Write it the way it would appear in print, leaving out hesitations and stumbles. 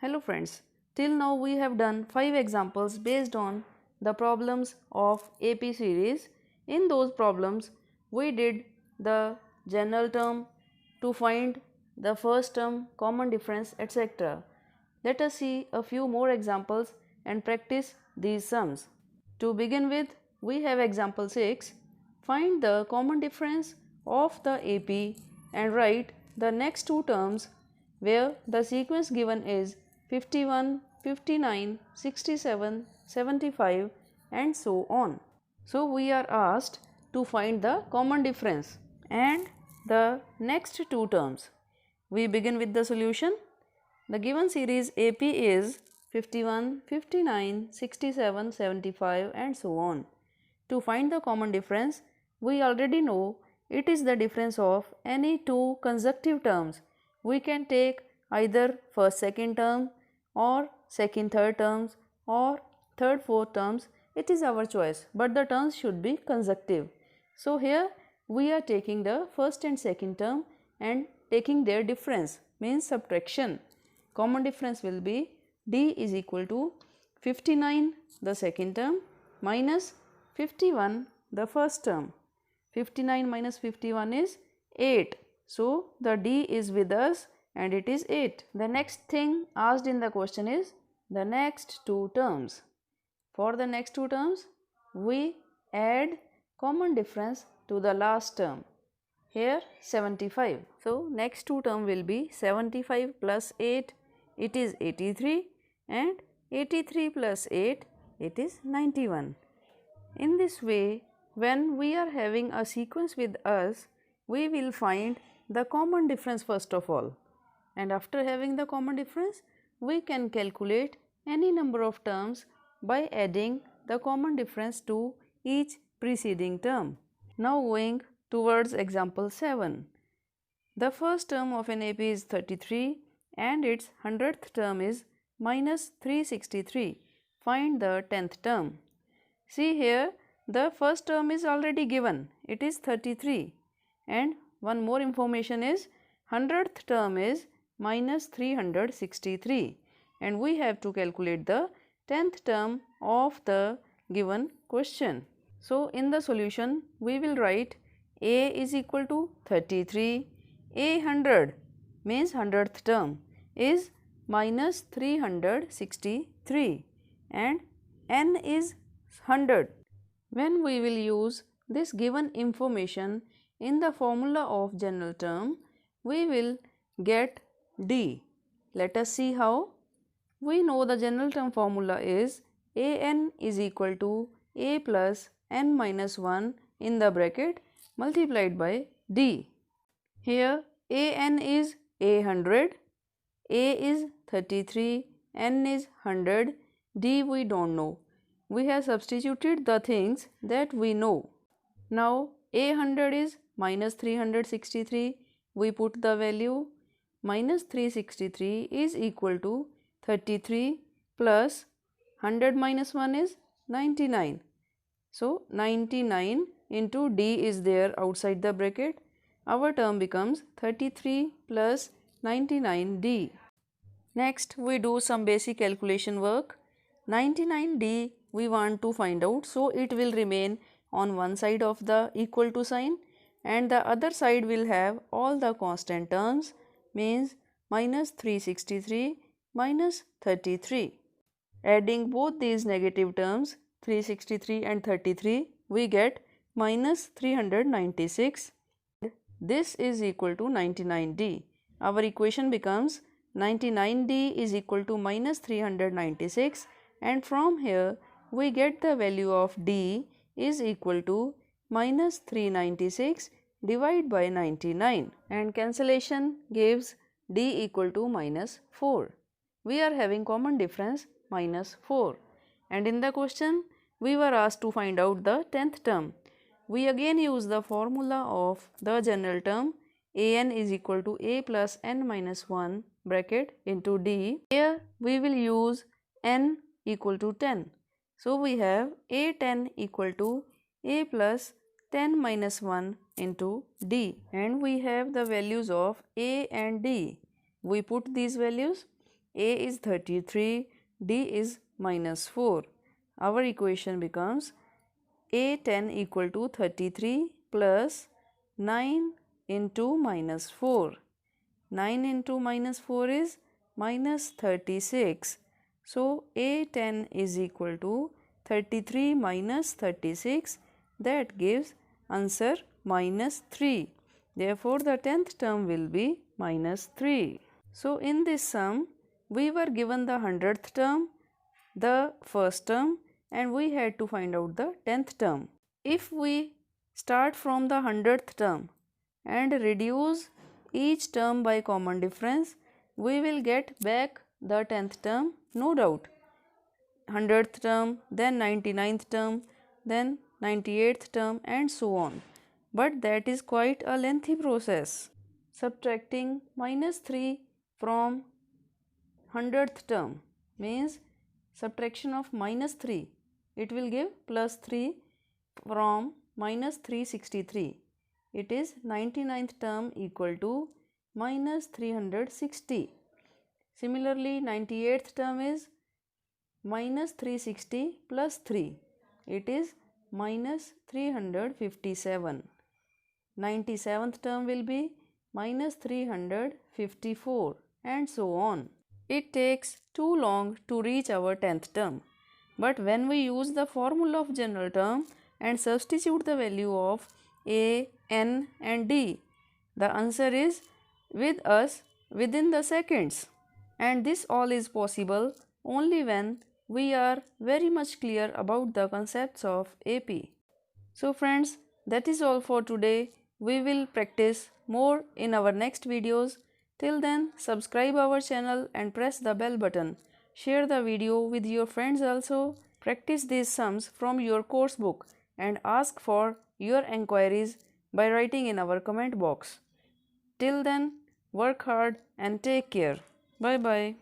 Hello friends, till now we have done 5 examples based on the problems of AP series. In those problems, we did the general term to find the first term, common difference, etc. Let us see a few more examples and practice these sums. To begin with, we have example 6. Find the common difference of the AP and write the next two terms where the sequence given is 51, 59, 67, 75 and so on. So we are asked to find the common difference and the next two terms. We begin with the solution. The given series AP is 51, 59, 67, 75 and so on. To find the common difference, we already know it is the difference of any two consecutive terms. We can take either first second term or second third terms or third fourth terms. It is our choice, but the terms should be consecutive. So here we are taking the first and second term and taking their difference, means subtraction. Common difference will be D is equal to 59 the second term minus 51 the first term. 59 minus 51 is 8. So the D is with us and it is 8. The next thing asked in the question is the next two terms. For the next two terms, we add common difference to the last term. Here 75. So next two term will be 75 plus 8, it is 83, and 83 plus 8, it is 91. In this way, when we are having a sequence with us, we will find the common difference first of all. And after having the common difference, we can calculate any number of terms by adding the common difference to each preceding term. Now going towards example 7. The first term of an AP is 33 and its 100th term is minus 363. Find the 10th term. See here, the first term is already given, it is 33, and one more information is 100th term is minus 363 and we have to calculate the 10th term of the given question. So in the solution we will write A is equal to 33, A 100 means 100th term is minus 363 and N is 100. When we will use this given information in the formula of general term, we will get D. Let us see how. We know the general term formula is AN is equal to A plus N minus 1 in the bracket multiplied by D. Here AN is A100, A is 33, N is 100, D we don't know. We have substituted the things that we know. Now A100 is minus 363, we put the value minus 363 is equal to 33 plus 100 minus 1 is 99. So 99 into D is there outside the bracket. Our term becomes 33 plus 99D. Next we do some basic calculation work. 99D we want to find out, so it will remain on one side of the equal to sign and the other side will have all the constant terms, means minus 363 minus 33. Adding both these negative terms 363 and 33, we get minus 396. This is equal to 99D. Our equation becomes 99D is equal to minus 396 and from here we get the value of D is equal to minus 396 divided by 99 and cancellation gives D equal to minus 4. We are having common difference minus 4 and in the question we were asked to find out the 10th term. We again use the formula of the general term AN is equal to A plus N minus 1 bracket into D. Here we will use N equal to 10. So we have A10 equal to A plus 10 minus 1 into D and we have the values of A and D. We put these values. A is 33, D is minus 4. Our equation becomes A10 equal to 33 plus 9 into minus 4. 9 into minus 4 is minus 36. So A10 is equal to 33 minus 36. That gives answer minus 3. Therefore, the 10th term will be minus 3. So in this sum, we were given the 100th term, the first term, and we had to find out the 10th term. If we start from the 100th term and reduce each term by common difference, we will get back the 10th term, no doubt. 100th term, then 99th term, then 98th term, and so on. But that is quite a lengthy process. Subtracting minus 3 from 100th term means subtraction of minus 3. It will give plus 3 from minus 363. It is 99th term equal to minus 360. Similarly, 98th term is minus 360 plus 3. It is minus 357. 97th term will be minus 354 and so on. It takes too long to reach our 10th term. But when we use the formula of general term and substitute the value of A, N and D, the answer is with us within the seconds. And this all is possible only when we are very much clear about the concepts of AP. So friends, that is all for today. We will practice more in our next videos. Till then, subscribe our channel and press the bell button. Share the video with your friends also. Practice these sums from your course book and ask for your enquiries by writing in our comment box. Till then, work hard and take care. Bye bye.